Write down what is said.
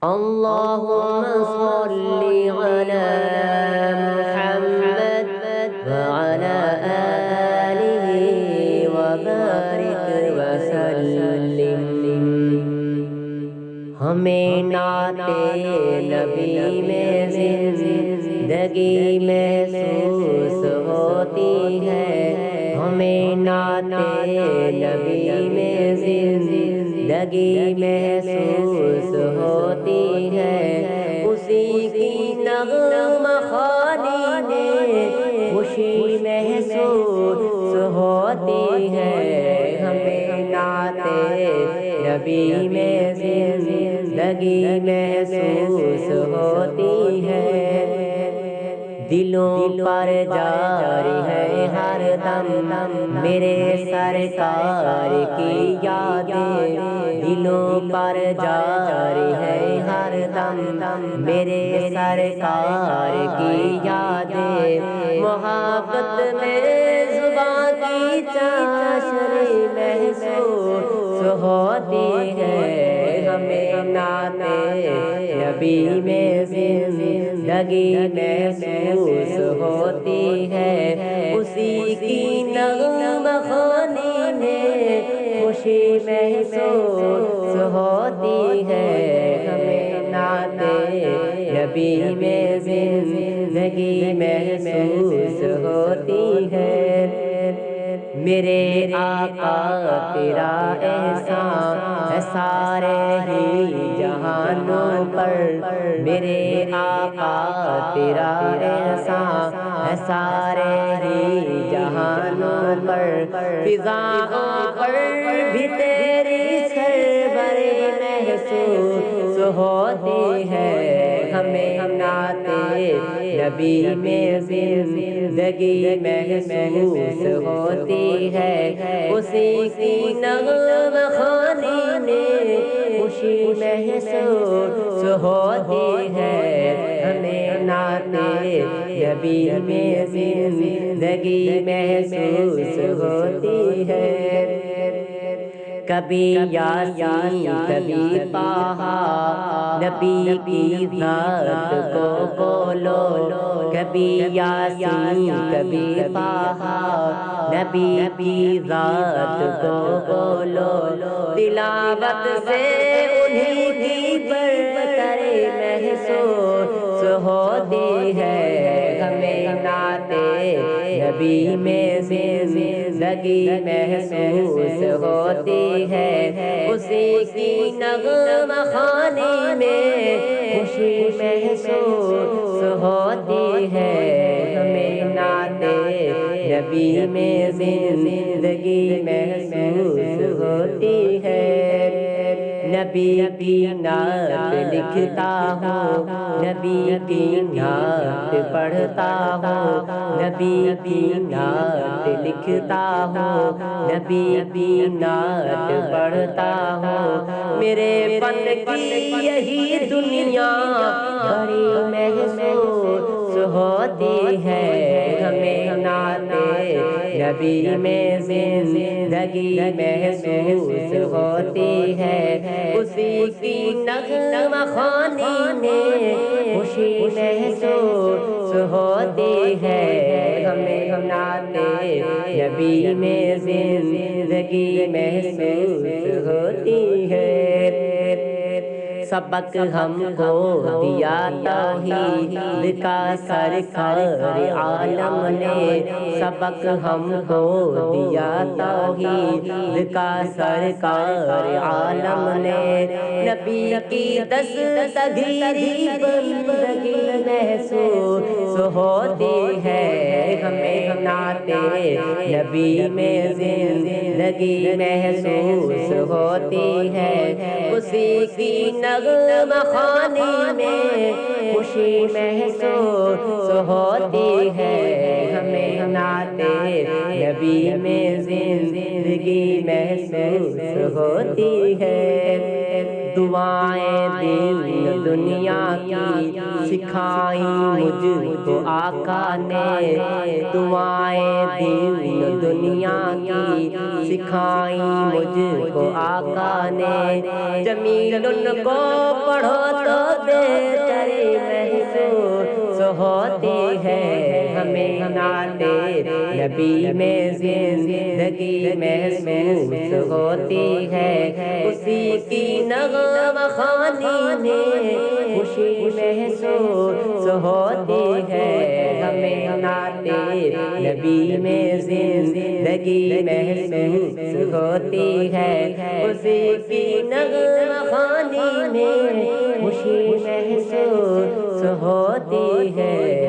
اللهم صل على محمد وعلى آله وبارك وسلم۔ ہمیں نعت نبی میں زندگی محسوس ہوتی ہے، ہمیں نعت نبی میں زندگی محسوس ہوتی ہے، اسی کی نغمہ خوانی میں خوشی محسوس ہوتی ہے، ہمیں نعت نبی میں زندگی محسوس ہوتی ہے۔ دلوں پر جاری ہے ہر دم میرے سرکار کی یادیں، دلوں پر جاری ہے ہر دم میرے سرکار کی یادیں، محبت میں زباں کی چاشنی محسوس ہوتی ہے، ہمیں نعت نبی میں زندگی محسوس ہوتی ہے، اسی کی نغمہ خوانی میں خوشی محسوس ہوتی ہے، ہمیں نعت نبی میں زندگی محسوس ہوتی ہے۔ میرے آقا تیرا احسان ہے سارے ہی جہانوں پر، میرے آقا تیرا احسان ہے سارے ہی جہانوں پر، فضاؤں پر بھی تیری سربراہی محسوس ہوتی ہے، ہمیں نعت نبی میں زندگی محسوس ہوتی ہے، اسی کی نغمہ خوانی میں خوشی محسوس ہوتی ہے، ہمیں نعت نبی میں زندگی محسوس ہوتی ہے۔ کبھی یاسین کبھی طٰہٰ نبی کی ذات کو بولو، کبھی یاسین کبھی طٰہٰ نبی کی ذات کو بولو، تلاوت سے انہی کی برتری محسوس ہوتی ہے، ہمیں نعت نبی میں زندگی محسوس ہوتی ہے، اسی کی نغمہ خوانی میں خوشی محسوس ہوتی ہے، ہمیں نعت نبی میں زندگی محسوس ہوتی ہے۔ نبی کی نعت لکھتا ہوں، نبی کی نعت پڑھتا ہوں، نبی کی نعت لکھتا ہوں، نبی کی نعت پڑھتا ہوں، میرے فن کی یہی دنیا بڑی محسوس ہوتی ہے، ہمیں نعت نبی میں زندگی محسوس ہوتی ہے، اسی کی نغمہ خوانی میں خوشی محسوس ہوتی ہے، ہمیں نعت نبی میں زندگی محسوس ہوتی ہے۔ سبق ہم کو دیا توحید کا سرکار عالم نے، سبق ہم کو دیا توحید کا سرکار عالم نے، نبی کی دستگیری بندگی محسوس ہوتی ہے، ہمیں نعت نبی میں زندگی محسوس ہوتی ہے، اسی کی نغمہ خوانی میں خوشی محسوس ہوتی ہے، ہمیں نعت نبی میں زندگی محسوس ہوتی ہے۔ دعائیں دین دنیا کی سکھائیں مجھ کو آقا نے، دعائیں دین دنیا کی سکھائیں مجھ کو آقا نے، جمیل ان کو پڑھو تو ہوتی ہے ہمیں نعتِ نبی میں زندگی محسوس ہوتی ہے اسی کی نغمہ خوانی میں خوشی محسوس ہوتی ہے ہمیں نعتِ نبی میں زندگی محسوس ہوتی ہے اسی کی نغمہ خوانی میں خوشی محسوس ہوتی ہے